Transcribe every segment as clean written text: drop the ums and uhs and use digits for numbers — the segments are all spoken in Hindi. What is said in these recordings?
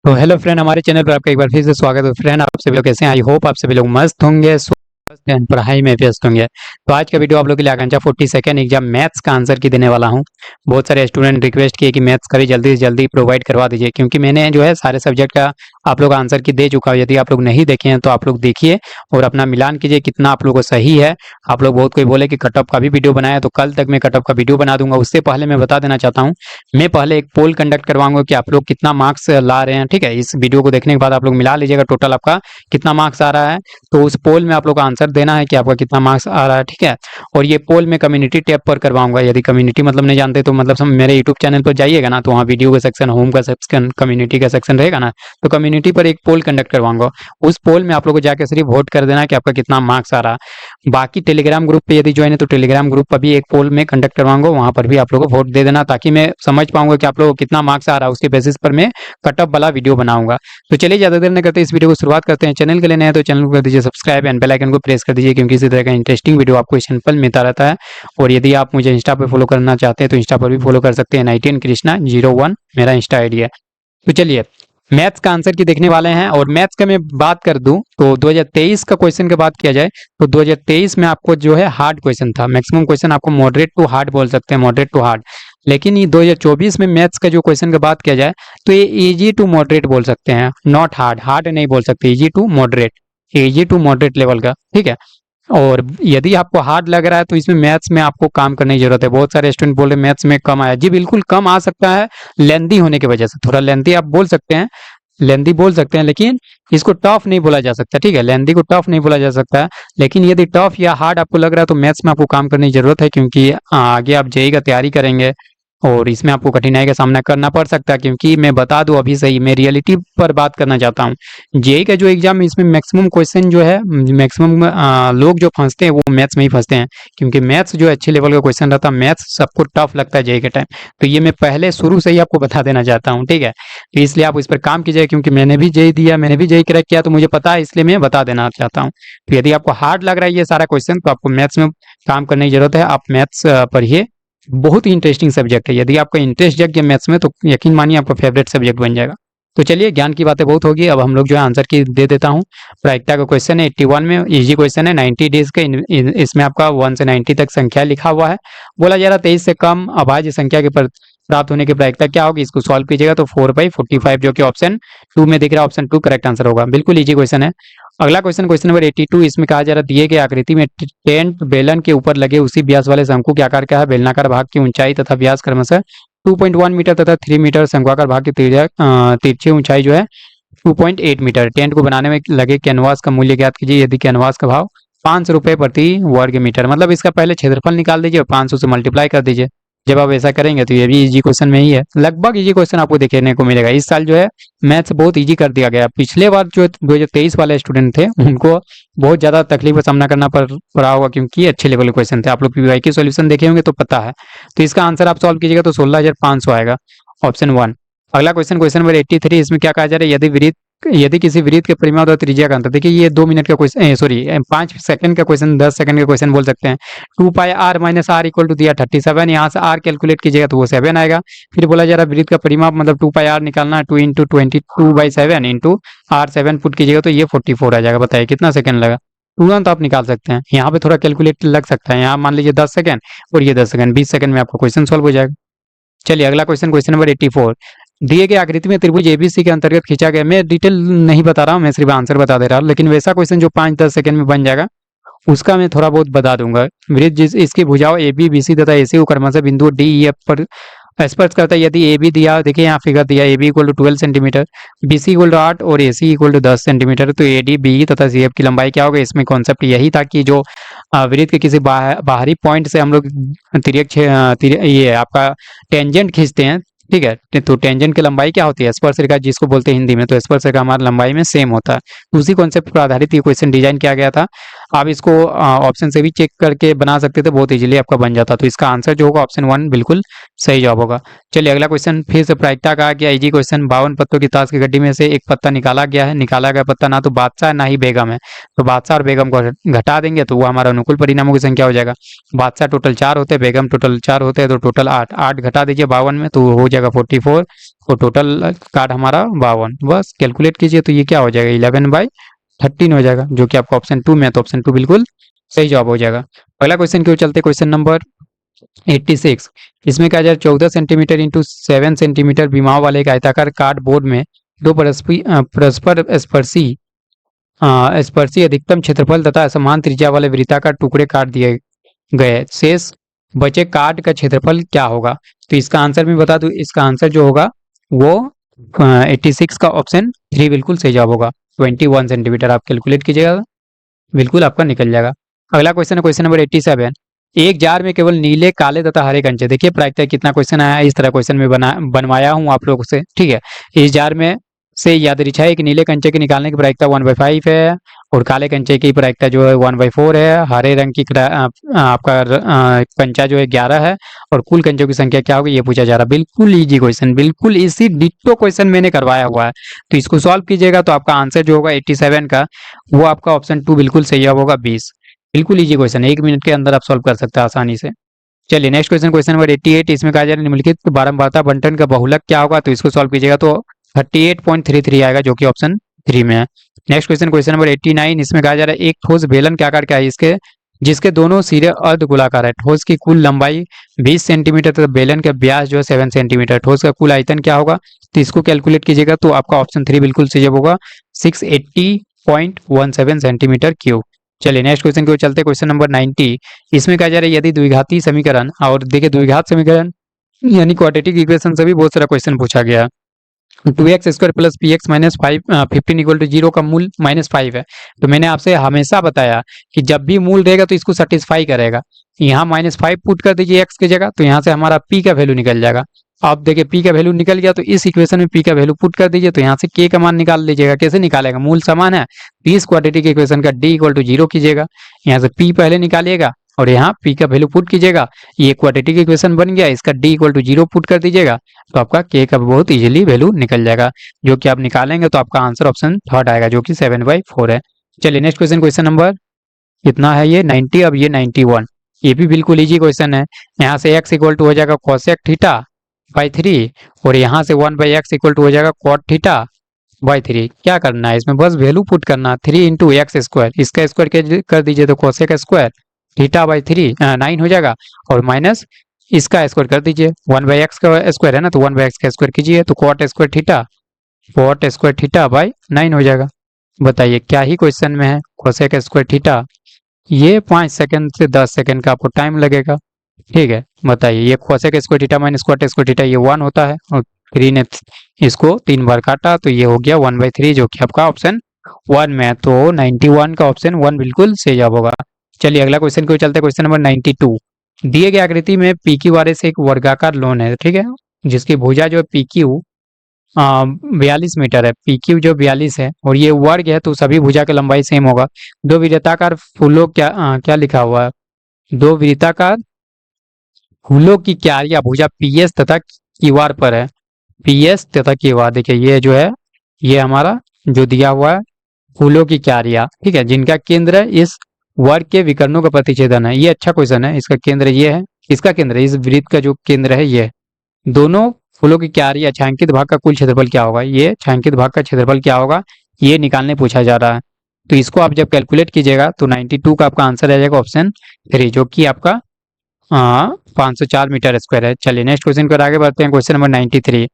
तो हेलो फ्रेंड, हमारे चैनल पर आपका एक बार फिर से स्वागत है। फ्रेंड, आप सभी लोग कैसे हैं? आई होप आप सभी लोग मस्त होंगे, स्वस्थ हैं, पढ़ाई में व्यस्त होंगे। तो आज का वीडियो आप लोग के लिए आकांक्षा 42nd एग्जाम मैथ्स का आंसर की देने वाला हूं। बहुत सारे स्टूडेंट रिक्वेस्ट किए कि मैथ्स का भी जल्दी से जल्दी प्रोवाइड करवा दीजिए, क्योंकि मैंने जो है सारे सब्जेक्ट का आप लोग आंसर की दे चुका हूँ। यदि आप लोग नहीं देखे हैं तो आप लोग देखिए और अपना मिलान कीजिए कितना आप लोगों को सही है। आप लोग बहुत कोई बोले कि कट ऑफ का भी वीडियो बनाया, तो कल तक मैं कट ऑफ का वीडियो बना दूंगा। उससे पहले मैं बता देना चाहता हूँ, मैं पहले एक पोल कंडक्ट करवाऊंगा कि आप लोग कितना मार्क्स ला रहे हैं। ठीक है, इस वीडियो को देखने के बाद आप लोग मिला लीजिएगा टोटल आपका कितना मार्क्स आ रहा है। तो उस पोल में आप लोग का आंसर देना है कि आपका कितना मार्क्स आ रहा है। ठीक है, और ये पोल मैं कम्युनिटी टैब पर करवाऊंगा। यदि कम्युनिटी मतलब नहीं जानते तो मतलब मेरे यूट्यूब चैनल पर जाइएगा ना, तो वहाँ वीडियो का सेक्शन, होम का सेक्शन, कम्युनिटी का सेक्शन रहेगा ना, तो कम्युनिटी पर एक पोल कंडक्ट करवाऊंगा। उस पोल में आप लोग को जाकर सिर्फ वोट कर देना कि आपका कितना मार्क्स आ रहा है। बाकी टेलीग्राम ग्रुप पे यदि ज्वाइन है तो टेलीग्राम ग्रुप पर भी एक पोल में कंडक्ट करवाऊंगा, वहाँ पर भी आप लोग को वोट दे देना, ताकि मैं समझ पाऊंगा कि आप लोग को कितना मार्क्स आ रहा है। उसके बेसिस पर मैं कट ऑफ वाला वीडियो बनाऊंगा। तो चलिए ज़्यादा देर नहीं करते, इस वीडियो को शुरुआत करते हैं। चैनल के लिए नए हैं तो चैनल को कर दीजिए सब्सक्राइब एंड बेल आइकन को प्रेस कर दीजिए, क्योंकि इसी तरह का इंटरेस्टिंग वीडियो आपको सिंपल मिलता रहता है। और यदि आप मुझे इंस्टा पर फॉलो करना चाहते हैं तो इंस्टा पर भी फॉलो कर सकते हैं। 19 कृष्णा 01 मेरा इंस्टा आईडी है। तो चलिए मैथ्स का आंसर की देखने वाले हैं। और मैथ्स का मैं बात कर दूं तो 2023 का क्वेश्चन की बात किया जाए तो 2023 में आपको जो है हार्ड क्वेश्चन था। मैक्सिमम क्वेश्चन आपको मॉडरेट टू हार्ड बोल सकते हैं, मॉडरेट टू हार्ड। लेकिन ये 2024 में मैथ्स का जो क्वेश्चन की बात किया जाए तो ये इजी टू मॉडरेट बोल सकते हैं, नॉट हार्ड। हार्ड नहीं बोल सकते, easy to moderate, easy to moderate level का। ठीक है, और यदि आपको हार्ड लग रहा है तो इसमें मैथ्स में आपको काम करने की जरूरत है। बहुत सारे स्टूडेंट बोल रहे हैं मैथ्स में कम आया। जी बिल्कुल कम आ सकता है, लेंदी होने की वजह से। थोड़ा लेंदी आप बोल सकते हैं, लेंदी बोल सकते हैं, लेकिन इसको टफ नहीं बोला जा सकता। ठीक है, लेंदी को टफ नहीं बोला जा सकता है। लेकिन यदि टफ या हार्ड आपको लग रहा है तो मैथ्स में आपको काम करने की जरूरत है, क्योंकि आगे आप जेई का तैयारी करेंगे और इसमें आपको कठिनाई का सामना करना पड़ सकता है। क्योंकि मैं बता दूं अभी से ही, मैं रियलिटी पर बात करना चाहता हूं। जेई का जो एग्जाम है इसमें मैक्सिमम क्वेश्चन जो है, मैक्सिमम लोग जो फंसते हैं वो मैथ्स में ही फंसते हैं, क्योंकि मैथ्स जो अच्छे लेवल का क्वेश्चन रहता है, मैथ्स सबको टफ लगता है जेई के टाइम। तो ये मैं पहले शुरू से ही आपको बता देना चाहता हूँ। ठीक है, तो इसलिए आप इस पर काम कीजिए, क्योंकि मैंने भी जेई दिया, मैंने भी जेई क्रैक किया, तो मुझे पता है, इसलिए मैं बता देना चाहता हूँ। तो यदि आपको हार्ड लग रहा है ये सारा क्वेश्चन तो आपको मैथ्स में काम करने की जरूरत है। आप मैथ्स पढ़िए, बहुत ही इंटरेस्टिंग सब्जेक्ट है। यदि आपका इंटरेस्ट जग गया मैथ्स में तो यकीन मानिए आपका फेवरेट सब्जेक्ट बन जाएगा। तो चलिए, ज्ञान की बातें बहुत होगी, अब हम लोग जो है आंसर की दे देता हूँ। प्रायिकता का क्वेश्चन है 81 में, इजी क्वेश्चन है। 90 डेज का इसमें आपका 1 से 90 तक संख्या लिखा हुआ है। बोला जा रहा 23 से कम अभाज्य संख्या के प्राप्त होने की प्रायिकता क्या होगी। इसको सॉल्व कीजिएगा तो 4/45, जो कि ऑप्शन 2 में दिख रहा है, ऑप्शन 2 करेक्ट आंसर होगा। बिल्कुल इजी क्वेश्चन है। अगला क्वेश्चन, क्वेश्चन नंबर 82, इसमें कहा जा रहा है दिए गए आकृति में टेंट बेलन के ऊपर लगे उसी व्यास वाले शंकु के आकार क्या है। बेलनाकार भाग की ऊंचाई तथा व्यास क्रमशः 2.1 मीटर तथा 3 मीटर, शंक्वाकार भाग की तिरछी ऊंचाई जो है 2.8 मीटर। टेंट को बनाने में लगे कैनवास का मूल्य ज्ञात कीजिए। यदि कैनवास का भाव 500 रुपये प्रति वर्ग मीटर, मतलब इसका पहले क्षेत्रफल निकाल दीजिए और 500 से मल्टीप्लाई कर दीजिए। जब आप ऐसा करेंगे तो ये भी इजी क्वेश्चन में ही है, लगभग इजी क्वेश्चन आपको देखने को मिलेगा। इस साल जो है मैथ्स बहुत इजी कर दिया गया। पिछले बार जो 2023 वाले स्टूडेंट थे उनको बहुत ज्यादा तकलीफ का सामना करना पड़ा होगा, क्योंकि अच्छे लेवल के क्वेश्चन थे। आप लोग पीवाई के सॉल्यूशन देखे होंगे तो पता है। तो इसका आंसर आप सॉल्व कीजिएगा तो 16,500 आएगा, ऑप्शन 1। अगला क्वेश्चन, क्वेश्चन नंबर 83, इसमें क्या कहा जा रहा है। यदि किसी वृत्त के परिमाण और त्रिज्या का अंतर, देखिए ये 2 मिनट का क्वेश्चन, सॉरी 5 सेकंड का क्वेश्चन, 10 सेकंड का क्वेश्चन बोल सकते हैं। 2πr minus are equal to दिया 37, यहाँ से आर कैलकुलेट कीजिएगा तो वो 7 आएगा। फिर बोला जा रहा है वृत्त का परिमाप मतलब 2πr निकालना, 2 इंटू 22/7 इंटू आर 7 पुट कीजिएगा तो ये 44 आ जाएगा। बताइए कितना सेकंड लगा। तुरंत आप निकाल सकते हैं, यहाँ पे थोड़ा कैलकुलेट लग सकता है। यहाँ मान लीजिए 10 सेकंड और ये 10 सेकंड, 20 सेकंड में आपका क्वेश्चन सॉल्व हो जाएगा। चलिए अगला क्वेश्चन, क्वेश्चन नंबर 84, दिए गए आकृति में त्रिभुज एबीसी के अंतर्गत खींचा गया। मैं डिटेल नहीं बता रहा हूँ, मैं सिर्फ आंसर बता दे रहा हूँ, लेकिन वैसा क्वेश्चन जो 5-10 सेकंड में बन जाएगा उसका मैं थोड़ा बहुत बता दूंगा। वृत्त जिस इसकी भुजाओं ए बी बी सी तथा एसी को क्रमशः बिंदु डी ई एफ पर स्पर्श करता है। यदि ए बी दिया, देखिए यहाँ फिगर दिया, A B equal to 12 centimetre, B C equal to 8 और A C equal to 10 centimetre, तो ए डी बी तथा सी एफ की लंबाई क्या होगा। इसमें कॉन्सेप्ट यही था कि जो वृत्त के किसी बाहरी पॉइंट से हम लोग ये आपका टेंजेंट खींचते हैं। ठीक है, तो टेंजेंट की लंबाई क्या होती है, स्पर्श रेखा जिसको बोलते हैं हिंदी में, तो स्पर्श रेखा हमारी लंबाई में सेम होता है। उसी कॉन्सेप्ट पर आधारित ये क्वेश्चन डिजाइन किया गया था। आप इसको ऑप्शन से भी चेक करके बना सकते थे, बहुत इजीली आपका बन जाता। तो इसका आंसर जो होगा ऑप्शन 1 बिल्कुल सही जवाब होगा। चलिए अगला क्वेश्चन फिर से प्रायिकता का आ गया, इजी क्वेश्चन। 52 पत्तों की ताश की गड्डी में से एक पत्ता निकाला गया है, निकाला गया पत्ता ना तो बादशाह ना ही बेगम है, तो बादशाह और बेगम को घटा देंगे तो वो हमारा अनुकूल परिणामों की संख्या हो जाएगा। बादशाह टोटल 4 होते हैं, बेगम टोटल 4 होते हैं, तो टोटल 8, 8 घटा दीजिए 52 में तो हो जाएगा 44, और टोटल कार्ड हमारा 52। बस कैलकुलेट कीजिए तो ये क्या हो जाएगा 11/13 हो जाएगा, जो कि आपका ऑप्शन 2 में है, तो ऑप्शन 2 बिल्कुल सही जवाब हो जाएगा। अगला क्वेश्चन की ओर चलते, क्वेश्चन नंबर 86। इसमें कहा जाए 14 सेंटीमीटर इंटू 7 सेंटीमीटर विमाओं वाले एक आयताकार कार्डबोर्ड में दो परस्पर स्पर्शी स्पर्शी अधिकतम क्षेत्रफल तथा असमान त्रिज्या वाले वृत्ताकार टुकड़े काट दिए गए, शेष बचे कार्ड का क्षेत्रफल क्या होगा? तो इसका आंसर मैं बता दूं, इसका आंसर जो होगा वो 86 का ऑप्शन 3 बिल्कुल सही जवाब होगा। 21 सेंटीमीटर आप कैलकुलेट कीजिएगा, बिल्कुल आपका निकल जाएगा। अगला क्वेश्चन है क्वेश्चन नंबर 87। एक जार में केवल नीले, काले तथा हरे कंचे, देखिए प्रायिकता कितना क्वेश्चन आया है, इस तरह क्वेश्चन में बनवाया हूँ आप लोगों से, ठीक है। इस जार में से यादृच्छा एक नीले कंचे के निकालने की प्रायिकता 1/5 है, और काले कंचे की प्रायिकता जो है 1/4 है, हरे रंग की आपका कंचा जो है 11 है, और कुल कंचों की संख्या क्या होगी ये पूछा जा रहा है। बिल्कुल इजी क्वेश्चन, बिल्कुल इसी डिट्टो क्वेश्चन मैंने करवाया हुआ है, तो इसको सॉल्व कीजिएगा तो आपका आंसर जो होगा 87 का, वो आपका ऑप्शन 2 बिल्कुल सही जवाब होगा 20। बिल्कुल इजी क्वेश्चन है, 1 मिनट के अंदर आप सॉल्व कर सकते हैं आसानी से। चलिए नेक्स्ट क्वेश्चन, क्वेश्चन नंबर 88। इसमें कहा जा रहा है निम्नलिखित बारंबारता बंटन का बहुलक क्या होगा? तो इसको सॉल्व कीजिएगा तो 38.33 आएगा, जो कि ऑप्शन 3 में है। Next question, question number 89। इसमें कहा जा रहा है एक ठोस बेलन के आकार क्या है इसके, जिसके दोनों सिरे अर्धगोलाकार है, ठोस की कुल लंबाई 20 सेंटीमीटर तथा बेलन का व्यास जो है 7 सेंटीमीटर, ठोस का कुल आयतन क्या होगा? तो इसको कैलकुलेट कीजिएगा तो आपका ऑप्शन 3 बिल्कुल सही जवाब होगा, 680.17 सेंटीमीटर क्यूब। चलिए नेक्स्ट क्वेश्चन की ओर चलते, क्वेश्चन नंबर 90। इसमें कहा जा रहा है यदि द्विघाती समीकरण, और देखिए द्विघात समीकरण यानी क्वाड्रेटिक इक्वेशन से भी बहुत सारा क्वेश्चन पूछा गया है। 2x² plus px minus 15 equal to 0 का मूल -5 है, तो मैंने आपसे हमेशा बताया कि जब भी मूल रहेगा तो इसको सेटिस्फाई करेगा। यहाँ -5 पुट कर दीजिए x की जगह, तो यहाँ से हमारा p का वैल्यू निकल जाएगा। अब देखिए p का वैल्यू निकल गया, तो इस इक्वेशन में p का वैल्यू पुट कर दीजिए, तो यहाँ से k का मान निकाल लीजिएगा। कैसे निकालेगा? मूल समान है, इस क्वाड्रेटिक इक्वेशन का d इक्वल टू 0 कीजिएगा, यहाँ से p पहले निकालिएगा और यहाँ p का वैल्यू पुट कीजिएगा। ये क्वाड्रेटिक इक्वेशन बन गया, इसका d इक्वल टू 0 पुट कर दीजिएगा, तो आपका k का बहुत इजीली वैल्यू निकल जाएगा, जो कि आप निकालेंगे तो आपका आंसर ऑप्शन 3 आएगा, जो कि 7/4 है। चलिए नेक्स्ट क्वेश्चन, क्वेश्चन नंबर कितना है ये 90, अब ये 91। ये भी बिल्कुल इजी क्वेश्चन है। यहाँ से x इक्वल टू हो जाएगा cosec थीटा बाई 3, और यहाँ से 1/x इक्वल टू हो जाएगा cot थीटा बाई 3। क्या करना है इसमें? बस वैल्यू पुट करना, 3 इंटू एक्स स्क्वायर, इसका स्क्वायर कर दीजिए तो cosec स्क्वायर थीटा बाई 3 9 हो जाएगा, और माइनस इसका स्क्वायर कर दीजिए, 1/x का स्क्वायर है ना, तो 1/x का स्क्वायर कीजिए तो cot स्क्वायर थीटा बाई 9 हो जाएगा। बताइए क्या ही क्वेश्चन में है, cosec स्क्वायर थीटा, ये 5 सेकंड से 10 सेकंड का आपको टाइम लगेगा, ठीक है। बताइए ये cosec square theta minus cot square theta ये 1 होता है, और 3 ने इसको 3 बार काटा तो ये हो गया 1/3, जो कि आपका ऑप्शन 1 में है, तो 91 का ऑप्शन 1 बिल्कुल सही जवाब होगा। चलिए अगला क्वेश्चन को चलते, क्वेश्चन नंबर 92। दिए गए आकृति में PQ वाले से एक वर्गाकार लोन है, ठीक है, जिसकी भुजा जो है PQ 42 मीटर है, PQ जो 42 है, और ये वर्ग है तो सभी भुजा की लंबाई सेम होगा। दो वृत्ताकार फूलों क्या लिखा हुआ है? दो वृत्ताकार फूलों की क्यारियां भुजा PS तथा क्यूआर पर है, PS तथा क्यूआर। देखिए ये जो है ये हमारा जो दिया हुआ है फूलों की क्यारियां, ठीक है, जिनका केंद्र इस वर्ग के विकर्णों का प्रतिच्छेदन है। ये अच्छा क्वेश्चन है, इसका केंद्र ये है, इसका केंद्र इस वृत्त का जो केंद्र है ये है। दोनों फूलों की क्यारियां छायांकित भाग का कुल क्षेत्रफल क्या होगा? ये छायांकित भाग का क्षेत्रफल क्या होगा ये निकालने पूछा जा रहा है। तो इसको आप जब कैलकुलेट कीजिएगा तो 92 का आपका आंसर आ जाएगा ऑप्शन 3, जो कि आपका 504 मीटर स्क्वायर है। चलिए नेक्स्ट क्वेश्चन पर आगे बढ़ते हैं, question number 93।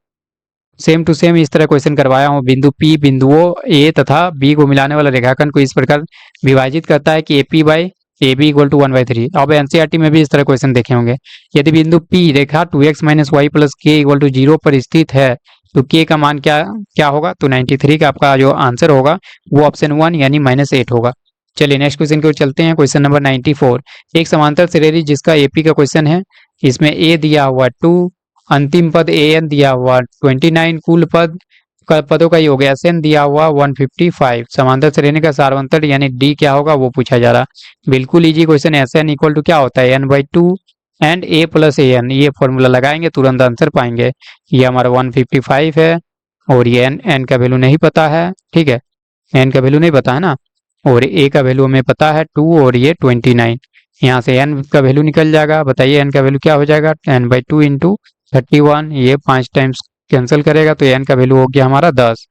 Same to same इस तरह क्वेश्चन करवाया हूँ। बिंदु P बिंदुओं A तथा B को मिलाने वाला रेखाखंड को इस प्रकार विभाजित करता है कि AP by AB equal to 1/3। अब NCERT में भी इस तरह क्वेश्चन देखे होंगे। यदि बिंदु P रेखा 2x minus y plus k equal to 0 पर स्थित है तो k का मान क्या होगा? तो 93 का आपका जो आंसर होगा वो ऑप्शन 1 यानी -8 होगा। चलिए नेक्स्ट क्वेश्चन की ओर चलते हैं, क्वेश्चन नंबर 94। एक समांतर श्रेणी जिसका AP का क्वेश्चन है, इसमें A दिया हुआ 2, अंतिम पद an दिया हुआ 29, कुल पद पदों का योग एस एन दिया हुआ 155, समांतर श्रेणी का सार्वंतर यानी डी क्या होगा वो पूछा जा रहा। बिल्कुल easy question. S N equal to क्या होता है, N by two and A plus A N, ये फॉर्मूला लगाएंगे तुरंत आंसर पाएंगे। ये हमारा 155 है और ये एन, एन का वैल्यू नहीं पता है, ठीक है, एन का वैल्यू नहीं पता है ना, और ए का वैल्यू हमें पता है 2 और ये 29। यहाँ से एन का वैल्यू निकल जाएगा, बताइए एन का वैल्यू क्या हो जाएगा, एन बाई टू इंटू 31, ये 5 टाइम्स कैंसिल करेगा तो एन का वैल्यू हो गया हमारा 10।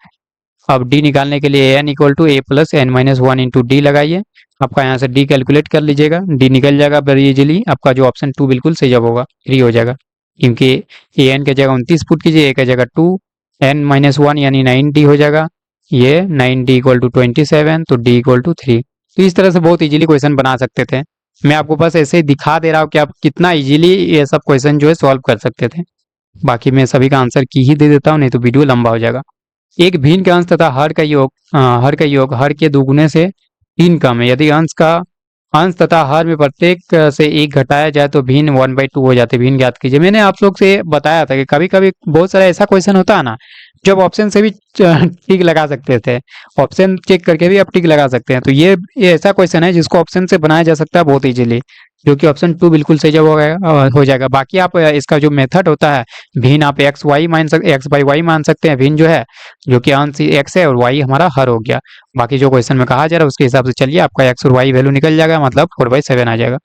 अब डी निकालने के लिए N equal to A plus N minus one into D लगाइए, आपका यहाँ से डी कैलकुलेट कर लीजिएगा, डी निकल जाएगा वेरी इजीली, आपका जो ऑप्शन 2 बिल्कुल सही जवाब होगा, 3 हो जाएगा, क्योंकि ए एन की जगह 29 पुट कीजिए, ए की जगह 2, एन माइनस वन यानी 9 डी हो जाएगा, ये 9 डी इक्वल टू 27, तो डी इक्वल टू 3। तो इस तरह से बहुत इजीली क्वेश्चन बना सकते थे। मैं आपको बस ऐसे ही दिखा दे रहा हूँ कि आप कितना इजीली ये सब क्वेश्चन जो है सॉल्व कर सकते थे। बाकी मैं सभी का आंसर की ही दे देता हूँ, नहीं तो वीडियो लंबा हो जाएगा। एक भिन्न का अंश तथा हर का योग, हर के दुगुने से 3 कम है। यदि अंश का अंश तथा हर में प्रत्येक से एक घटाया जाए तो भिन्न 1/2 हो जाते हैं। भिन्न ज्ञात कीजिए। मैंने आप लोग से बताया था कि कभी कभी बहुत सारा ऐसा क्वेश्चन होता है ना, जब ऑप्शन से भी टिक लगा सकते थे, ऑप्शन चेक करके भी आप टिक लगा सकते हैं। तो ये ऐसा क्वेश्चन है जिसको ऑप्शन से बनाया जा सकता है बहुत इजीली, जो कि ऑप्शन 2 बिल्कुल सही जवाब हो जाएगा। बाकी आप इसका जो मेथड होता है, भिन्न आप एक्स बाई वाई मान सकते हैं, भिन्न जो है जो कि अंश एक्स है और वाई हमारा हर हो गया। बाकी जो क्वेश्चन में कहा जा रहा है उसके हिसाब से चलिए, आपका एक्स और वाई वैल्यू निकल जाएगा, मतलब 4/7 आ जाएगा।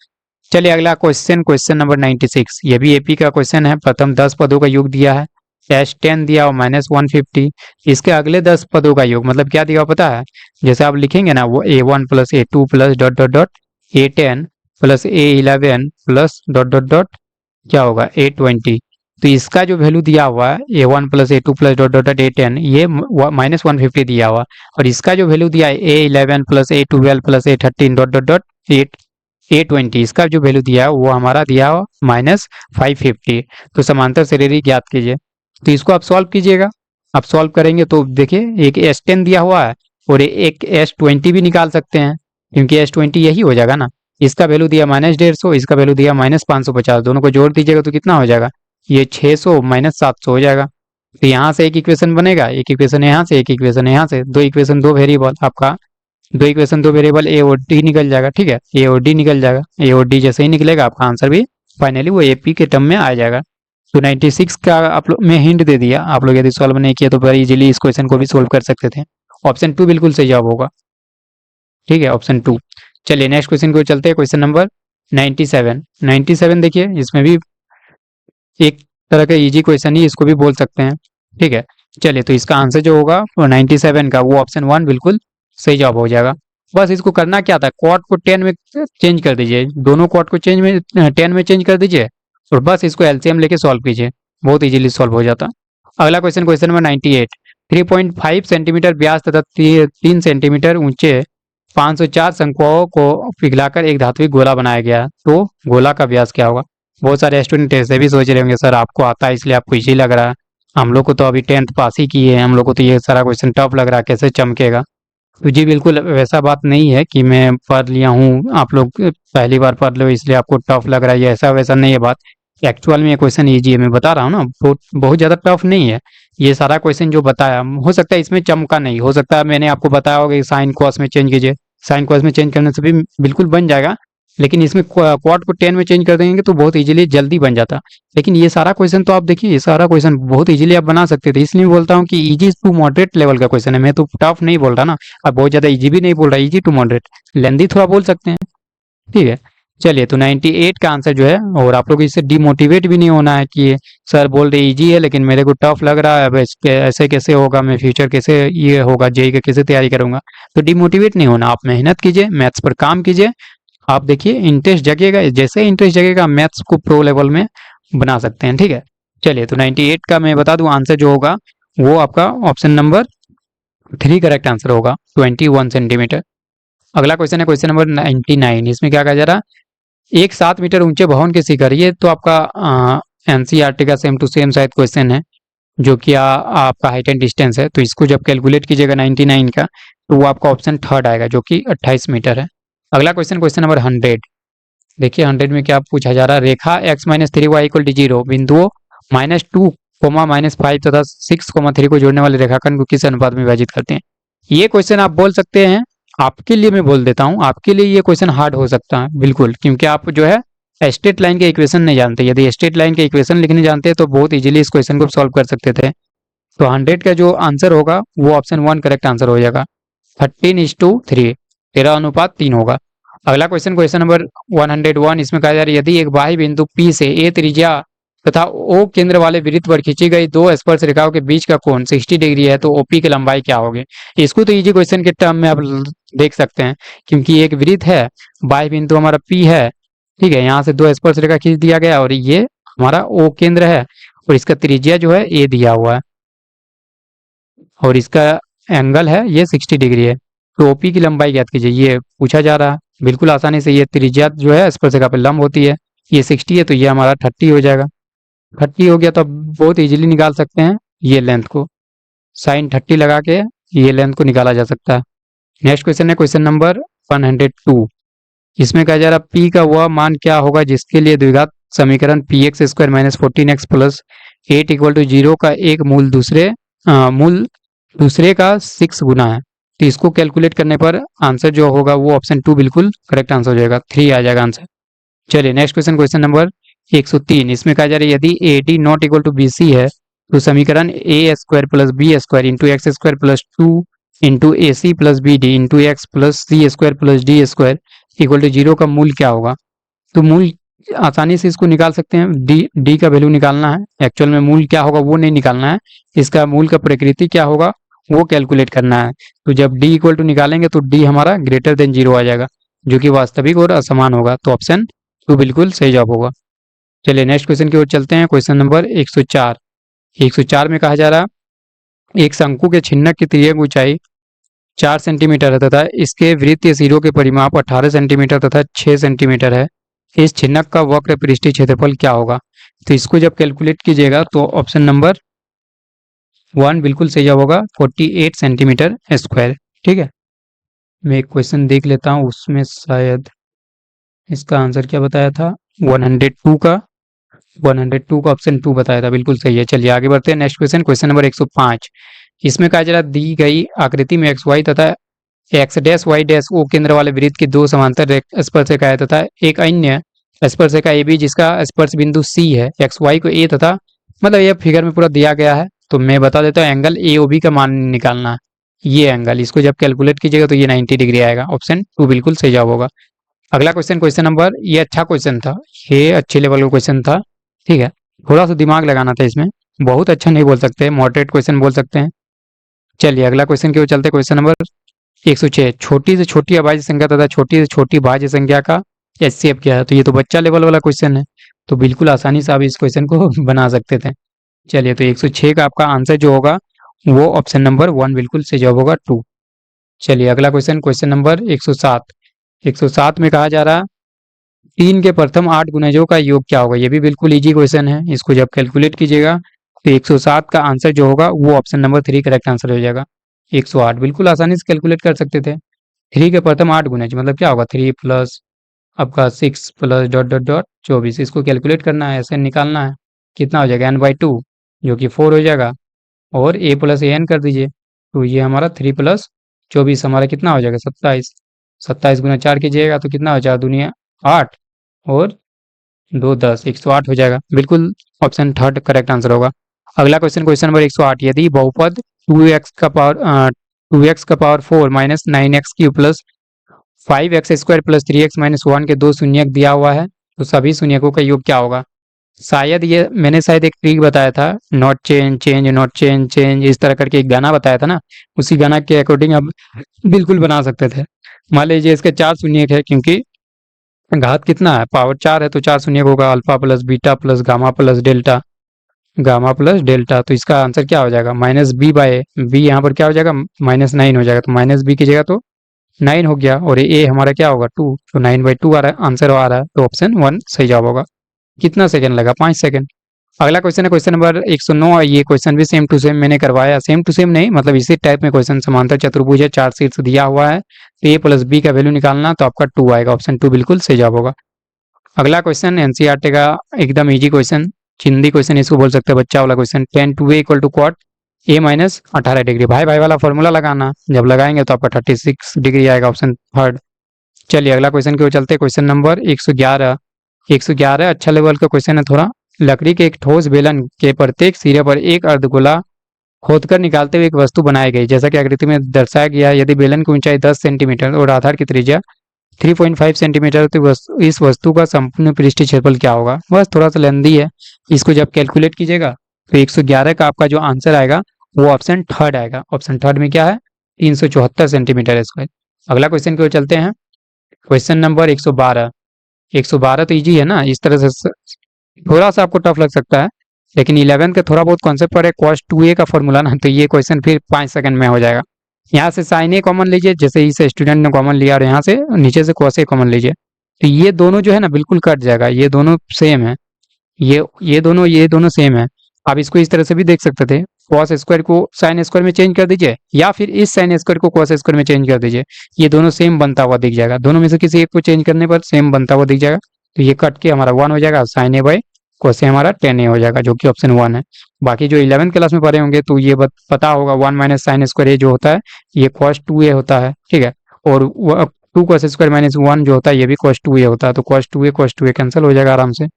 चलिए अगला क्वेश्चन, क्वेश्चन नंबर 96, ये भी एपी का क्वेश्चन है। प्रथम 10 पदों का योग दिया है, S10 दिया और -150, इसके अगले 10 पदों का योग मतलब क्या दिया पता है, जैसे आप लिखेंगे ना, वो A1 plus A2 plus dot dot dot A10 plus A11 plus dot dot dot क्या होगा A20। तो इसका जो वैल्यू दिया हुआ है A1 plus A2 plus dot dot dot A10, ये -150 दिया हुआ, और इसका जो वैल्यू दिया है A11 plus A12 plus A13 dot dot dot A20, इसका जो वैल्यू दिया है वो हमारा दिया हुआ -550। तो समांतर श्रेणी ज्ञात कीजिए। तो इसको आप सॉल्व कीजिएगा। आप सॉल्व करेंगे तो देखिए एक S10 दिया हुआ है और एक S20 भी निकाल सकते हैं, क्योंकि S20 यही हो जाएगा ना। इसका वैल्यू दिया -150, इसका वैल्यू दिया -550, दोनों को जोड़ दीजिएगा तो कितना हो जाएगा, ये 600 -700 हो जाएगा। तो यहाँ से एक इक्वेशन बनेगा, एक इक्वेशन यहाँ से, एक इक्वेशन यहाँ से, दो इक्वेशन दो वेरिएबल, आपका दो इक्वेशन दो वेरिएबल ए और डी निकल जाएगा, ठीक है, ए और डी निकल जाएगा। ए और डी जैसे ही निकलेगा आपका आंसर भी फाइनली वो एपी के टर्म में आ जाएगा। तो 96 का आप लोग में हिंट दे दिया, आप लोग यदि सॉल्व नहीं किया तो बड़ी इजीली इस क्वेश्चन को भी सॉल्व कर सकते थे। ऑप्शन 2 बिल्कुल सही जवाब होगा, ठीक है, ऑप्शन 2। चलिए नेक्स्ट क्वेश्चन को चलते हैं, क्वेश्चन नंबर 97 देखिए, इसमें भी एक तरह का इजी क्वेश्चन ही इसको भी बोल सकते हैं, ठीक है। चलिए तो इसका आंसर जो होगा 97 का, वो ऑप्शन 1 बिल्कुल सही जवाब हो जाएगा। बस इसको करना क्या था, क्वाड को 10 में चेंज कर दीजिए, दोनों क्वाड को 10 में चेंज कर दीजिए और बस इसको एलसीएम लेके सॉल्व कीजिए, बहुत इजीली सॉल्व हो जाता। अगला क्वेश्चन, क्वेश्चन नंबर 98, 3.5 सेंटीमीटर व्यास तथा 3 सेंटीमीटर ऊंचे 504 शंकुओं को पिघलाकर एक धात्विक गोला बनाया गया, तो गोला का व्यास क्या होगा। बहुत सारे स्टूडेंट ऐसे भी सोच रहे होंगे सर आपको आता है इसलिए आपको इजी लग रहा है, हम लोग को तो अभी 10th पास ही किए हैं, हम लोग को तो ये सारा क्वेश्चन टफ लग रहा है, कैसे चमकेगा। तो जी बिल्कुल वैसा बात नहीं है कि मैं पढ़ लिया हूँ, आप लोग पहली बार पढ़ लो इसलिए आपको टफ लग रहा है, ये ऐसा वैसा नहीं है बात। एक्चुअल में ये क्वेश्चन ईजी है, मैं बता रहा हूँ ना, बहुत ज़्यादा टफ नहीं है। ये सारा क्वेश्चन जो बताया, हो सकता है इसमें चमका नहीं, हो सकता है मैंने आपको बताया होगा कि साइन कॉस में चेंज कीजिए, साइन कॉस में चेंज करने से भी बिल्कुल बन जाएगा, लेकिन इसमें क्वाड को 10 में चेंज कर देंगे तो बहुत इजीली जल्दी बन जाता। लेकिन ये सारा क्वेश्चन तो आप देखिए, ये सारा क्वेश्चन बहुत इजीली आप बना सकते थे, इसलिए बोलता हूँ कि इजी टू मॉडरेट लेवल का क्वेश्चन है, मैं तो टफ नहीं बोल रहा ना, अब बहुत ज़्यादा इजी भी नहीं बोल रहा, इजी टू मॉडरेट, लेंदी थोड़ा बोल सकते हैं, ठीक है। चलिए तो 98 का आंसर जो है, और आप लोग इससे डिमोटिवेट भी नहीं होना है कि सर बोल रहे इजी है लेकिन मेरे को टफ लग रहा है, अब ऐसे कैसे होगा, मैं फ्यूचर कैसे ये होगा, जेई का कैसे तैयारी करूंगा। तो डिमोटिवेट नहीं होना, आप मेहनत कीजिए, मैथ्स पर काम कीजिए, आप देखिए इंटरेस्ट जगेगा, जैसे इंटरेस्ट जगेगा मैथ्स को प्रो लेवल में बना सकते हैं, ठीक है। चलिए तो 98 का मैं बता दूं आंसर जो होगा वो आपका ऑप्शन नंबर 3 करेक्ट आंसर होगा, 21 सेंटीमीटर। अगला क्वेश्चन है क्वेश्चन नंबर 99, इसमें क्या कहा जा रहा है, एक 7 मीटर ऊंचे भवन के शिखर, ये तो आपका एनसीईआरटी का सेम टू सेम शायद क्वेश्चन है, जो कि आपका हाइट एंड डिस्टेंस है। तो इसको जब कैलकुलेट कीजिएगा 99 का, तो वो आपका ऑप्शन 3 आएगा, जो कि 28 मीटर है। अगला क्वेश्चन, क्वेश्चन नंबर 100, देखिए 100 में क्या पूछा जा रहा है, रेखा x-3y = 0 बिंदुओं -2 -5 तथा 6,3 को जोड़ने वाले रेखाखंड को किस अनुपात में विभाजित करते हैं। ये क्वेश्चन आप बोल सकते हैं, आपके लिए मैं बोल देता हूँ, आपके लिए ये क्वेश्चन हार्ड हो सकता है बिल्कुल, क्योंकि आप जो है स्ट्रेट लाइन के इक्वेशन नहीं जानते। यदि स्ट्रेट लाइन के इक्वेशन लिखने जानते हैं तो बहुत इजीली इस क्वेश्चन को सॉल्व कर सकते थे। तो 100 का जो आंसर होगा वो ऑप्शन 1 करेक्ट आंसर हो जाएगा। 13:3, 13:3 होगा। अगला क्वेश्चन, क्वेश्चन नंबर 101, इसमें कहा जा रहा है यदि एक बाह्य बिंदु P से A त्रिज्या तथा O केंद्र वाले वृत्त पर खींची गई दो स्पर्श रेखाओं के बीच का कोण 60 डिग्री है तो OP की लंबाई क्या होगी। इसको तो इजी क्वेश्चन के टर्म में आप देख सकते हैं, क्योंकि एक वृत्त है, बाह्य बिंदु हमारा P है, ठीक है, यहाँ से दो स्पर्श रेखा खींच दिया गया और ये हमारा O केंद्र है और इसका त्रिज्या जो है A दिया हुआ है और इसका एंगल है ये 60 डिग्री है। तो ओपी की लंबाई ज्ञात कीजिए, ये पूछा जा रहा है बिल्कुल आसानी से। ये त्रिज्या जो है स्पर्शरेखा पर लंब होती है, ये 60 है तो ये हमारा 30 हो जाएगा। 30 हो गया तो अब बहुत इजीली निकाल सकते हैं ये लेंथ को, साइन 30 लगा के ये लेंथ को निकाला जा सकता है। नेक्स्ट क्वेश्चन है क्वेश्चन नंबर 102, इसमें कहा जा रहा है पी का वह मान क्या होगा जिसके लिए द्विघात समीकरण px² - 14x + 8 = 0 का एक मूल दूसरे का 6 गुना है। तो इसको कैलकुलेट करने पर आंसर जो होगा वो ऑप्शन 2 बिल्कुल करेक्ट आंसर हो जाएगा, 3 आ जाएगा आंसर। चलिए नेक्स्ट क्वेश्चन, क्वेश्चन नंबर 103, इसमें कहा जा रहा है यदि AD ≠ BC है तो समीकरण a² + b² × x² + 2 × AC + BD × x + c² + d² = 0 का मूल क्या होगा। तो मूल आसानी से इसको निकाल सकते हैं, डी का वैल्यू निकालना है, एक्चुअल में मूल क्या होगा वो नहीं निकालना है, इसका मूल का प्रकृति क्या होगा वो कैलकुलेट करना है। तो जब डी इक्वल टू निकालेंगे तो डी हमारा > 0 आ जाएगा, जो कि वास्तविक और असमान होगा। तो ऑप्शन 2 बिल्कुल सही जवाब होगा। चलिए नेक्स्ट क्वेश्चन की ओर चलते हैं, क्वेश्चन नंबर 104। 104 में कहा जा रहा एक शंकु के छिन्नक की तिर्यक ऊंचाई 4 सेंटीमीटर है तथा इसके वृत्तीय सिरों के परिमाप 18 सेंटीमीटर तथा 6 सेंटीमीटर है। इस छिन्नक का वक्र पृष्ठीय क्षेत्रफल क्या होगा। तो इसको जब कैलकुलेट कीजिएगा तो ऑप्शन नंबर 1 बिल्कुल सही जवाब होगा, 48 सेंटीमीटर स्क्वायर। ठीक है, मैं एक क्वेश्चन देख लेता हूँ, उसमें शायद इसका आंसर क्या बताया था, 102 का ऑप्शन 2 बताया था, बिल्कुल सही है। चलिए आगे बढ़ते हैं। नेक्स्ट क्वेश्चन, क्वेश्चन नंबर 105, इसमें कहा जा रहा दी गई आकृति में XY तथा x', y' O केंद्र वाले वृत्त की दो समांतर स्पर्शरेखाएं तथा एक अन्य स्पर्शरेखा AB जिसका स्पर्श बिंदु C है, XY को A तथा, मतलब यह फिगर में पूरा दिया गया है। तो मैं बता देता हूँ, एंगल AOB का मान निकालना है, ये एंगल, इसको जब कैलकुलेट कीजिएगा तो ये 90 डिग्री आएगा। ऑप्शन 2 बिल्कुल सही जवाब होगा। अगला क्वेश्चन, क्वेश्चन नंबर, ये अच्छा क्वेश्चन था, ये अच्छे लेवल का क्वेश्चन था, ठीक है, थोड़ा सा दिमाग लगाना था इसमें, बहुत अच्छा नहीं बोल सकते, मॉडरेट क्वेश्चन बोल सकते हैं। चलिए अगला क्वेश्चन की ओर चलते, क्वेश्चन नंबर 106, छोटी से छोटी अभाज्य संख्या तथा छोटी से छोटी भाज्य संख्या का HCF क्या है। तो ये तो बच्चा लेवल वाला क्वेश्चन है, तो बिल्कुल आसानी से आप इस क्वेश्चन को बना सकते थे। चलिए, तो 106 का आपका आंसर जो होगा वो ऑप्शन नंबर 1 बिल्कुल सही जवाब होगा, 2। चलिए अगला क्वेश्चन, क्वेश्चन नंबर 107। 107 में कहा जा रहा 3 के प्रथम 8 गुणजों का योग क्या होगा। ये भी बिल्कुल इजी क्वेश्चन है, इसको जब कैलकुलेट कीजिएगा तो 107 का आंसर जो होगा वो ऑप्शन नंबर 3 करेक्ट आंसर हो जाएगा। 108 बिल्कुल आसानी से कैलकुलेट कर सकते थे। 3 के प्रथम 8 गुणज मतलब क्या होगा, 3 प्लस आपका 6 प्लस डॉट डॉट डॉट 24, इसको कैलकुलेट करना है, ऐसे निकालना है, कितना हो जाएगा n/2 जो कि 4 हो जाएगा, और a + an कर दीजिए, तो ये हमारा 3 + 24 हमारा कितना हो जाएगा, 27। 27 × 4 कीजिएगा तो कितना हो जाएगा, दुनिया 8 और 2 10, 108 हो जाएगा, बिल्कुल ऑप्शन 3 करेक्ट आंसर होगा। अगला क्वेश्चन, क्वेश्चन नंबर 108, यदि बहुपद 2x का पावर 4 - 9x³ + 5x² + 3x - 1 के दो शून्यक दिया हुआ है तो सभी शून्यकों का योग क्या होगा। शायद ये मैंने शायद एक ट्रिक बताया था, not change change not change change, इस तरह करके एक गाना बताया था ना, उसी गाना के अकॉर्डिंग आप बिल्कुल बना सकते थे। मान लीजिए इसके 4 शून्यक है, क्योंकि घात कितना है, पावर 4 है, तो 4 शून्यक होगा, alpha plus beta plus gamma plus delta, तो इसका आंसर क्या हो जाएगा, -b/b, यहाँ पर क्या हो जाएगा, -9 हो जाएगा, तो -b की जगह तो 9 हो गया, और ए हमारा क्या होगा 2, तो 9/2 आ रहा है, आंसर आ रहा है, तो ऑप्शन 1 सही जवाब होगा। कितना सेकंड लगा, 5 सेकंड। अगला क्वेश्चन है क्वेश्चन नंबर 109, ये क्वेश्चन भी सेम टू सेम मैंने करवाया, सेम टू सेम नहीं मतलब इसी टाइप में क्वेश्चन, समांतर चतुर्भुज है, 4 शीर्ष दिया हुआ है, तो a + b का वैल्यू निकालना, तो आपका 2 आएगा, ऑप्शन 2 बिल्कुल सही जवाब होगा। अगला क्वेश्चन एनसीईआरटी का एकदम इजी क्वेश्चन, चिंदी क्वेश्चन इसको बोल सकते हैं, बच्चा वाला question. Tan two A equal to cot A minus 18 degree. भाई भाई वाला फॉर्मूला लगाना, जब लगाएंगे तो आपका 36 डिग्री आएगा, ऑप्शन थर्ड। चलिए अगला क्वेश्चन की ओर चलते हैं। Question number 111। 111 अच्छा लेवल का क्वेश्चन है थोड़ा। लकड़ी के एक ठोस बेलन के प्रत्येक सिरे पर एक अर्धगोला खोदकर निकालते हुए एक वस्तु बनाई गई, जैसा कि आकृति में दर्शाया गया है। यदि बेलन की ऊंचाई 10 सेंटीमीटर और आधार की त्रिज्या 3.5 सेंटीमीटर, तो इस वस्तु का संपूर्ण पृष्ठीय क्षेत्रफल क्या होगा। बस थोड़ा सा लेंदी है, इसको जब कैलकुलेट कीजिएगा तो 111 का आपका जो आंसर आएगा वो ऑप्शन थर्ड आएगा। ऑप्शन थर्ड में क्या है, 374 सेंटीमीटर स्क्वायर। अगला क्वेश्चन की ओर चलते हैं। Question number 112। 112 तो इजी है ना, इस तरह से थोड़ा सा आपको टफ लग सकता है, लेकिन 11 का थोड़ा बहुत कॉन्सेप्ट पर है। cos 2a का फॉर्मूला ना, तो ये क्वेश्चन फिर 5 सेकंड में हो जाएगा। यहाँ से साइन ए कॉमन लीजिए, जैसे इस स्टूडेंट ने कॉमन लिया, और यहाँ से नीचे से cos a कॉमन लीजिए, तो ये दोनों जो है ना बिल्कुल कट जाएगा। ये दोनों सेम है, ये दोनों सेम है। आप इसको इस तरह से भी देख सकते थे, cos स्क्वायर को साइन स्क्वायर में चेंज कर दीजिए, या फिर इस साइन स्क्वायर को cos स्क्वायर में चेंज कर दीजिए, ये दोनों सेम बनता हुआ दिख जाएगा। दोनों में से किसी एक को चेंज करने पर सेम बनता हुआ दिख जाएगा, तो ये कट के हमारा 1 हो जाएगा, साइन ए बाई cos ए हमारा 10 ए हो जाएगा, जो कि ऑप्शन 1 है। बाकी जो 11th क्लास में पढ़े होंगे तो ये पता होगा 1 माइनस साइन स्क्वायर ए जो होता है ये cos 2a होता है, ठीक है। और 2 cos स्क्वायर माइनस 1 जो होता है ये भी cos 2a होता है, तो cos 2a कैंसिल हो जाएगा आराम से।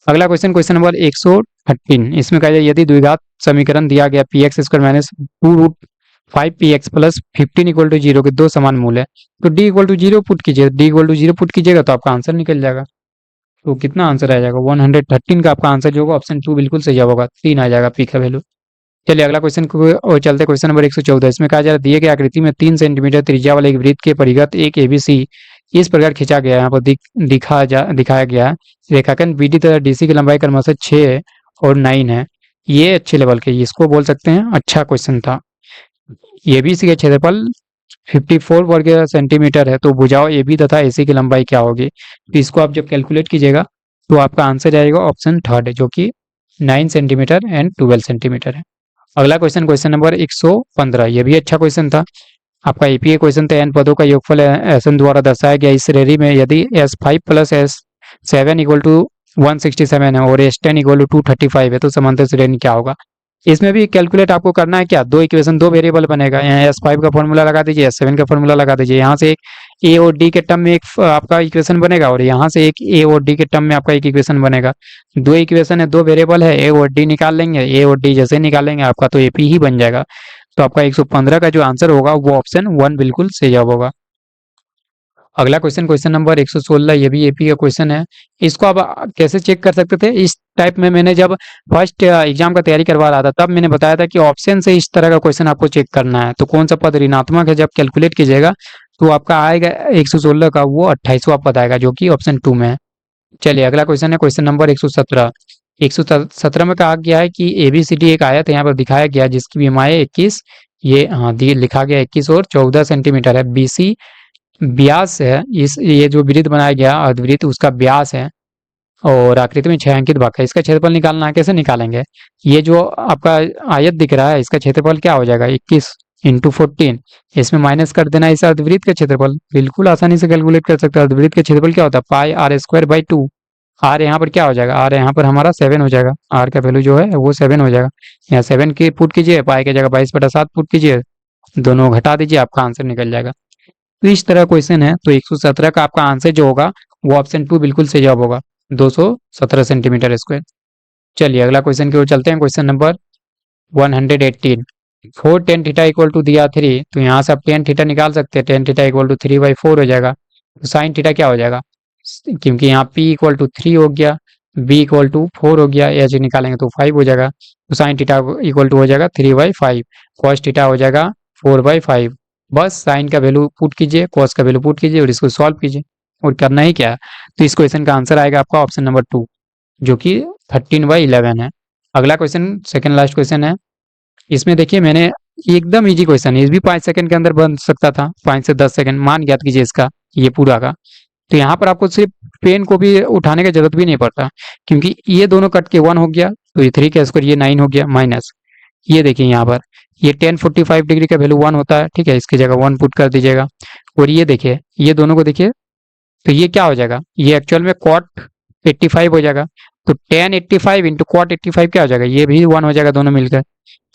अगला क्वेश्चन, क्वेश्चन नंबर 113। इसमें कहा जाए यदि द्विघात समीकरण दिया गया P X square minus 2√5px plus 15 equal to 0 के दो समान मूल है, तो d इक्वल टू 0 पुट कीजिए। d इक्वल टू 0 पुट कीजिएगा तो आपका आंसर निकल जाएगा। तो कितना आंसर आ जाएगा, 113 का आपका आंसर जो होगा ऑप्शन 2 बिल्कुल सही होगा, 3 आ जाएगा पी का वैल्यू। चलिए अगला क्वेश्चन को और चलते, क्वेश्चन नंबर 114। इसमें कहा जा रहा है दिए गए आकृति में 3 सेंटीमीटर त्रिज्या वाले एक वृत्त के परिघत एक एबीसी इस प्रकार खींचा गया है। यहाँ पर दिखाया गया है। रेखाखंड बीडी तथा डीसी की लंबाई क्रमशः 6 और 9 है। ये अच्छे लेवल के, इसको बोल सकते हैं अच्छा क्वेश्चन था। एबीसी का क्षेत्रफल 54 वर्ग सेंटीमीटर है, तो भुजाओं एबी तथा एसी की लंबाई क्या होगी। तो इसको आप जब कैलकुलेट कीजिएगा तो आपका आंसर आएगा ऑप्शन थर्ड है, जो कि 9 सेंटीमीटर एंड 12 सेंटीमीटर है। अगला क्वेश्चन, क्वेश्चन नंबर 115। ये भी अच्छा क्वेश्चन था। आपका एपीए क्वेश्चन था, एन पदों का योगफल एस एन द्वारा दर्शाया गया इस श्रेणी में यदि S5 plus S7 equal to 167 है और S10 इक्वल टू 235 है, तो समांतर श्रेणी क्या होगा। इसमें भी कैलकुलेट आपको करना है क्या, दो इक्वेशन दो वेरिएबल बनेगा। यहाँ S5 का फॉर्मूला लगा दीजिए, S7 का फॉर्मूला लगा दीजिए। यहाँ से एक ए और डी के टर्म में एक आपका इक्वेशन बनेगा, और यहाँ से एक ए और डी के टर्म में आपका एक इक्वेशन बनेगा। दो इक्वेशन है, दो वेरिएबल है, ए और डी निकाल लेंगे। ए और डी जैसे निकालेंगे आपका तो एपी ही बन जाएगा। तो आपका 115 का जो आंसर होगा वो ऑप्शन 1 बिल्कुल सही जवाब होगा। अगला क्वेश्चन, क्वेश्चन नंबर 116। ये भी एपी का क्वेश्चन है। इसको आप कैसे चेक कर सकते थे, इस टाइप में मैंने जब फर्स्ट एग्जाम का तैयारी करवा रहा था तब मैंने बताया था कि ऑप्शन से इस तरह का क्वेश्चन आपको चेक करना है। तो कौन सा पद ऋणात्मक है, जब कैलकुलेट कीजिएगा तो आपका आएगा 116 का वो 28वां पद आएगा, जो कि ऑप्शन 2 में है। चलिए अगला क्वेश्चन है क्वेश्चन नंबर 117। 117 में कहा गया है कि एबीसीडी एक आयत है, यहाँ पर दिखाया गया जिसकी बीमाएं 21, ये हाँ लिखा गया 21 और 14 सेंटीमीटर है। बीसी व्यास है, इस ये जो वृत्त बनाया गया अर्धवृत्त उसका व्यास है, और आकृति में 6 अंकित भाग है। इसका क्षेत्रफल निकालना है, कैसे निकालेंगे। ये जो आपका आयत दिख रहा है इसका क्षेत्रफल क्या हो जाएगा, 21 इंटू 14। इसमें माइनस कर देना इस अर्धवृत्त का क्षेत्रफल, बिल्कुल आसानी से कैलकुलेट कर सकते हैं। अर्धवृत्त का क्षेत्रफल क्या होता है, पाई आर स्क्वायर बाई 2। आर यहाँ पर क्या हो जाएगा, आर यहाँ पर हमारा 7 हो जाएगा। आर का वैल्यू जो है वो 7 हो जाएगा। यहाँ 7 की पुट कीजिए, पाई की जगह 22/7 पुट कीजिए, दोनों घटा दीजिए, आपका आंसर निकल जाएगा। तो इस तरह क्वेश्चन है। तो 117 का आपका आंसर जो होगा वो ऑप्शन 2 बिल्कुल सही जवाब होगा, 217 सेंटीमीटर स्क्वायर। चलिए अगला क्वेश्चन की ओर चलते हैं। Question number 118। 4 tan theta equal to दिया 3, तो यहाँ से आप tan थीटा निकाल सकते हैं। tan थीटा इक्वल टू 3/4 हो जाएगा। तो साइन थीटा क्या हो जाएगा, क्योंकि यहाँ p इक्वल टू 3 हो गया, b इक्वल टू 4 हो गया, एच निकालेंगे तो 5 हो जाएगा। तो साइन थीटा इक्वल टू हो जाएगा 3/5। कॉस थीटा हो जाएगा 4/5। बस साइन का वैल्यू पुट कीजिए, कॉस का वैल्यू पुट कीजिए और इसको सॉल्व कीजिए, और करना ही क्या है। तो इस क्वेश्चन का आंसर आएगा आपका ऑप्शन नंबर 2, जो कि 13/11 है। अगला क्वेश्चन सेकंड लास्ट क्वेश्चन है। इसमें देखिए मैंने एकदम इजी क्वेश्चन है, इस भी 5 सेकंड के अंदर बन सकता था, 5 से 10 सेकंड मान ज्ञात कीजिए इसका, ये पूरा का। तो यहाँ पर आपको सिर्फ पेन को भी उठाने की जरूरत भी नहीं पड़ता, क्योंकि ये दोनों कट के 1 हो गया, तो ये 3 का स्क्वायर, ये 9 हो गया, माइनस ये देखिए यहाँ पर ये tan 45 डिग्री का वैल्यू 1 होता है, ठीक है, इसकी जगह 1 पुट कर दीजिएगा। और ये देखिए ये दोनों को देखिए, तो ये क्या हो जाएगा, ये एक्चुअल में cot 85 हो जाएगा। तो टेन 85 इंटू कॉट 85 क्या हो जाएगा, ये भी 1 हो जाएगा दोनों मिलकर।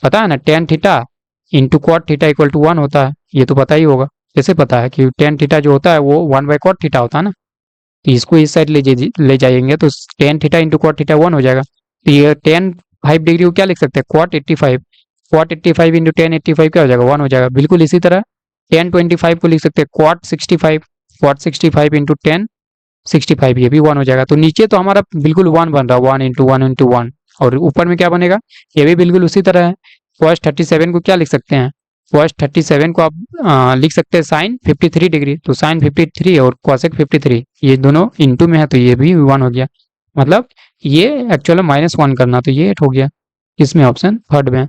पता है ना, tan theta into cot theta equal to 1 होता है, ये तो पता ही होगा। कैसे पता है कि टेन थीटा जो होता है वो 1/कॉट थीटा होता है ना। तो इसको इस साइड ले जाएंगे तो tan theta into cot theta 1 हो जाएगा। तो ये टेन 5 डिग्री को क्या लिख सकते हैं, कॉट 85। कॉट 85 इंटू टेन 85 क्या हो जाएगा, 1 हो जाएगा। बिल्कुल इसी तरह टेन 25 को लिख सकते हैं कॉट 65। कॉट 65 इंटू टेन 65, ये भी 1 हो जाएगा। तो नीचे तो हमारा बिल्कुल 1 बन रहा है, 1 इंटू 1 और ऊपर में क्या बनेगा, ये भी बिल्कुल उसी तरह है। कॉस 37 को क्या लिख सकते हैं, कॉस 37 को आप लिख सकते हैं साइन 53 डिग्री। तो साइन 53 और कॉसेक 53 ये दोनों इंटू में है, तो ये भी 1 हो गया। मतलब ये एक्चुअल में -1 करना, तो ये 8 हो गया। इसमें ऑप्शन थर्ड में है।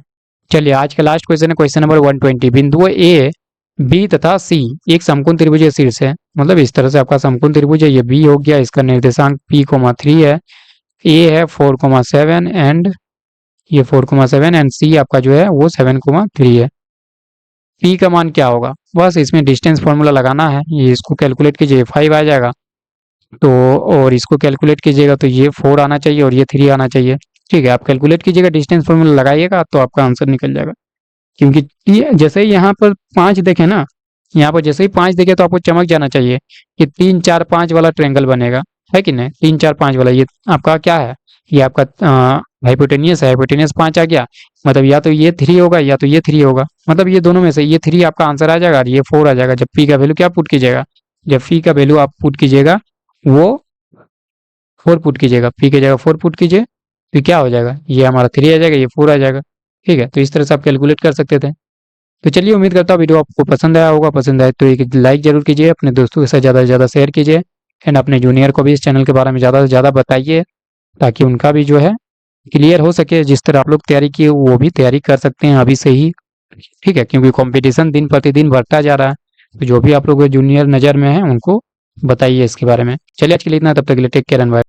चलिए आज का लास्ट क्वेश्चन है, क्वेश्चन नंबर 120। बिंदु ए, बी तथा सी एक समकोण त्रिभुज शीर्ष है। मतलब इस तरह से आपका समकोण त्रिभुज है, ये बी हो गया, इसका निर्देशांक P, 3 है, ए है 4,7 एंड ये 4,7 एंड सी आपका जो है वो 7,3 है। पी का मान क्या होगा, बस इसमें डिस्टेंस फॉर्मूला लगाना है। ये इसको कैलकुलेट कीजिए 5 आ जाएगा, तो और इसको कैलकुलेट कीजिएगा तो ये 4 आना चाहिए और ये 3 आना चाहिए। ठीक है, आप कैलकुलेट कीजिएगा, डिस्टेंस फॉर्मूला लगाइएगा तो आपका आंसर निकल जाएगा। क्योंकि जैसे ही यहाँ पर 5 देखे ना, यहाँ पर जैसे ही 5 देखे तो आपको चमक जाना चाहिए कि 3, 4, 5 वाला ट्रायंगल बनेगा, है कि नहीं। 3, 4, 5 वाला ये आपका क्या है, ये आपका हाइपोटेनियस है, हाइपोटेनियस 5 आ गया। मतलब या तो ये 3 होगा या तो ये 3 होगा, मतलब ये दोनों में से ये 3 आपका आंसर आ जाएगा और ये 4 आ जाएगा। जब पी का वैल्यू क्या पुट कीजिएगा, जब पी का वैल्यू आप पुट कीजिएगा वो 4 पुट कीजिएगा, पी की जगह 4 पुट कीजिए तो क्या हो जाएगा, ये हमारा 3 आ जाएगा, ये 4 आ जाएगा। ठीक है, तो इस तरह से आप कैलकुलेट कर सकते थे। तो चलिए उम्मीद करता हूँ वीडियो आपको पसंद आया होगा। पसंद आए तो एक लाइक जरूर कीजिए, अपने दोस्तों के साथ ज़्यादा से ज़्यादा शेयर कीजिए एंड अपने जूनियर को भी इस चैनल के बारे में ज़्यादा से ज़्यादा बताइए, ताकि उनका भी जो है क्लियर हो सके। जिस तरह आप लोग तैयारी किए वो भी तैयारी कर सकते हैं अभी से ही। ठीक है, क्योंकि कंपटीशन दिन प्रतिदिन बढ़ता जा रहा है। तो जो भी आप लोग जूनियर नज़र में है उनको बताइए इसके बारे में। चलिए आज के लिए इतना, तब तक के लिए टेक केयर एंड बाय।